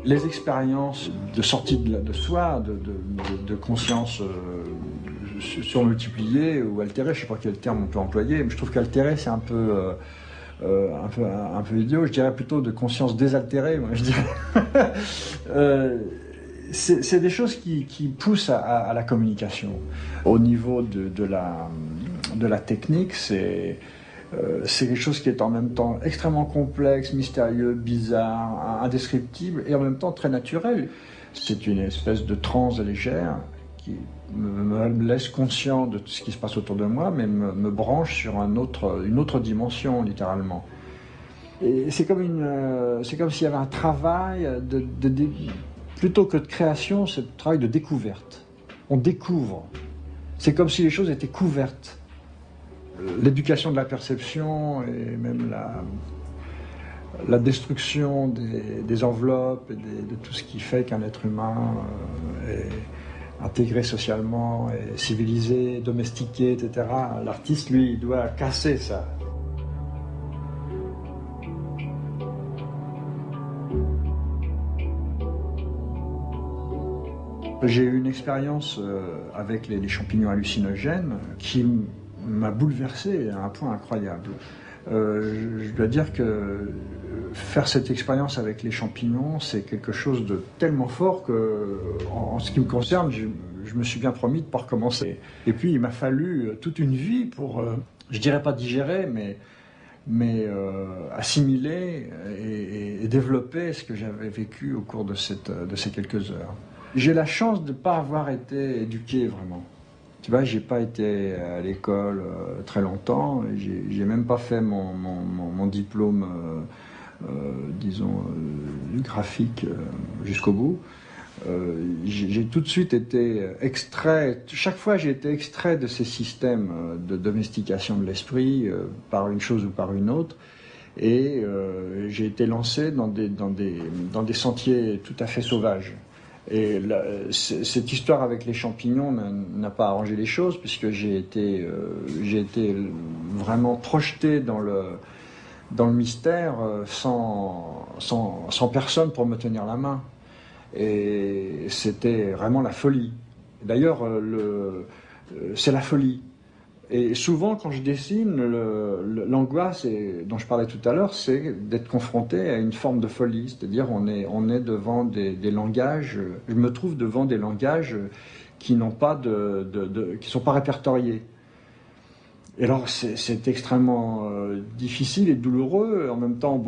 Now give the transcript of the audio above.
Les expériences de sortie de soi, de conscience surmultipliée ou altérée, je ne sais pas quel terme on peut employer, mais je trouve qu'altérée c'est un peu idiot, je dirais plutôt de conscience désaltérée, moi je dirais. C'est des choses qui poussent à la communication. Au niveau de la technique, c'est quelque chose qui est en même temps extrêmement complexe, mystérieux, bizarre, indescriptible et en même temps très naturel. C'est une espèce de transe légère qui me laisse conscient de tout ce qui se passe autour de moi, mais me branche sur une autre dimension, littéralement. Et c'est comme s'il y avait un travail plutôt que de création, c'est un travail de découverte. On découvre. C'est comme si les choses étaient couvertes. L'éducation de la perception et même la destruction des enveloppes et de tout ce qui fait qu'un être humain est intégré socialement, est civilisé, domestiqué, etc. L'artiste, lui, il doit casser ça. J'ai eu une expérience avec les champignons hallucinogènes qui m'a bouleversé à un point incroyable. Je dois dire que faire cette expérience avec les champignons, c'est quelque chose de tellement fort que, en ce qui me concerne, je me suis bien promis de ne pas recommencer. Et puis, il m'a fallu toute une vie pour, je dirais pas digérer, mais assimiler et développer ce que j'avais vécu au cours de ces quelques heures. J'ai la chance de ne pas avoir été éduqué vraiment. Tu vois, j'ai pas été à l'école très longtemps, j'ai même pas fait mon diplôme, disons, graphique jusqu'au bout. J'ai tout de suite été extrait, chaque fois j'ai été extrait de ces systèmes de domestication de l'esprit par une chose ou par une autre. Et j'ai été lancé dans des sentiers tout à fait sauvages. Et cette histoire avec les champignons n'a pas arrangé les choses, puisque j'ai été vraiment projeté dans le mystère sans personne pour me tenir la main. Et c'était vraiment la folie. D'ailleurs, c'est la folie. Et souvent, quand je dessine, l'angoisse dont je parlais tout à l'heure, c'est d'être confronté à une forme de folie. C'est-à-dire, on est devant des langages. Je me trouve devant des langages qui n'ont pas qui sont pas répertoriés. Et alors, c'est extrêmement difficile et douloureux en même temps.